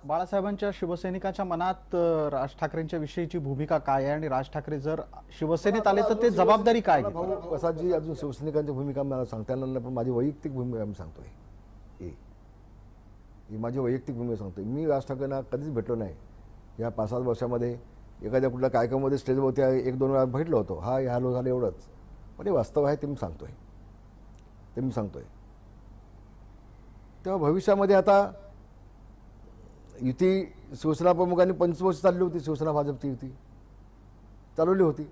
बाळासाहेबांच्या शिवसैनिकांच्या मनात राज ठाकरेंच्या विषयीची भूमिका काय आहे आणि राज ठाकरे जर शिवसेनेत आले तर ते जबाबदारी काय घेतील? प्रसादजी अजून शिवसैनिकांची भूमिका मला सांगता येणार नाही, पण माझी वैयक्तिक भूमिका मी सांगतोय. ही माझी वैयक्तिक भूमिका सांगतोय. मी राज ठाकरेंना कधीच भेटलो नाही या 5-7 वर्षामध्ये. एखाद्या कुठल्या कार्यक्रमामध्ये स्टेजवरती 1-2 वेळा भेटलो होतो, हा हॅलो झालं एवढंच. पण हे वास्तव आहे ते मी सांगतोय, तेव्हा भविष्यामध्ये आता युती शिवसेना प्रमुखांनी 25 वर्ष चालली होती, शिवसेना भाजपची युती चालवली होती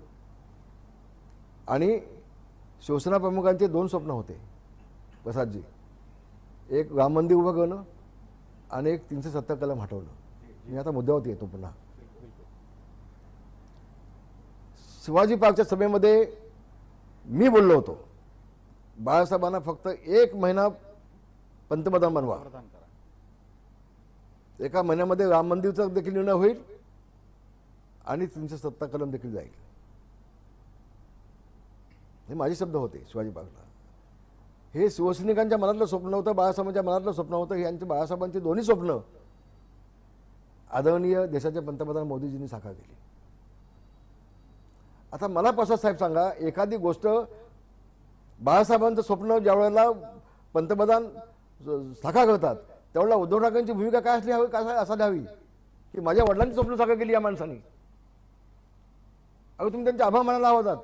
आणि शिवसेना प्रमुखांचे 2 स्वप्न होते प्रसादजी. एक राम मंदिर उभं करणं आणि एक 370 कलम हटवणं. मी आता मुद्द्यावरती येतो पुन्हा. शिवाजी पार्कच्या सभेमध्ये मी बोललो होतो, बाळासाहेबांना फक्त 1 महिना पंतप्रधान बनवा. 1 महिन्यामध्ये राम मंदिरचा देखील निर्णय होईल आणि 370 कलम देखील जाईल. हे माझे शब्द होते शिवाजी पार्कला. हे शिवसैनिकांच्या मनातलं स्वप्न नव्हतं, बाळासाहेबांच्या मनातलं स्वप्न होतं. हे यांचे बाळासाहेबांची दोन्ही स्वप्न आदरणीय देशाचे पंतप्रधान मोदीजींनी साकार केली. आता मला प्रसाद साहेब सांगा, एखादी गोष्ट बाळासाहेबांचं स्वप्न ज्या वेळेला पंतप्रधान साकार करतात त्यावेळेला उद्धव ठाकरेंची भूमिका काय असली हवी, काय असायला हवी की माझ्या वडिलांची स्वप्न साकार केली या माणसाने. अगं तुम्ही त्यांचे आभार मानायला होतात,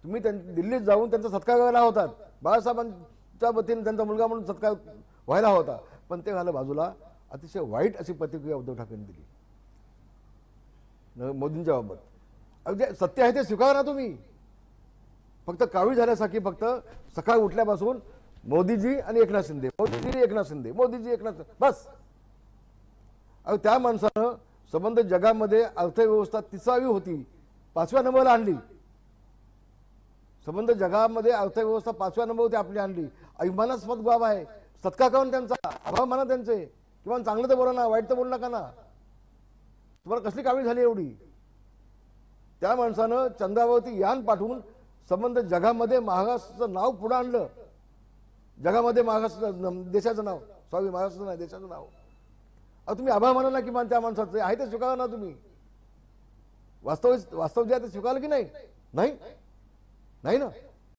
तुम्ही दिल्लीत जाऊन त्यांचा सत्कार करायला होतात, बाळासाहेबांच्या वतीने त्यांचा मुलगा म्हणून सत्कार व्हायला होता. पण ते झालं बाजूला. अतिशय वाईट अशी प्रतिक्रिया उद्धव ठाकरेंनी दिली मोदींच्या बाबत. अगदी सत्य आहे ते स्वीकारा ना तुम्ही. फक्त काळी झाल्यासारखी फक्त सकाळी उठल्यापासून मोदीजी आणि एकनाथ शिंदे, मोदीजी एकनाथ शिंदे, मोदीजी एकनाथ, बस. अहो त्या माणसानं संबंध जगामध्ये अर्थव्यवस्था 30वी होती, 5व्या नंबरला आणली. संबंध जगामध्ये अर्थव्यवस्था 5व्या नंबरवरती आपली आणली. अभिमानास्पद बाब आहे. सत्कार करून त्यांचा आभार माना त्यांचे. किंवा चांगलं तर बोला ना, वाईट तर बोलू नका ना. तुम्हाला कसली काळी झाली एवढी? त्या माणसानं चंद्रावरती यान पाठवून संबंध जगामध्ये महाराष्ट्राचं नाव पुढे आणलं. जगामध्ये महाराष्ट्र देशाचं नाव, सॉरी महाराष्ट्र नाही देशाचं नाव. अहो तुम्ही आभार माना ना किमान त्या माणसाचं. आहे ते स्वीकारा ना तुम्ही. वास्तव जे आहे ते स्वीकारलं की नाही? नाही ना.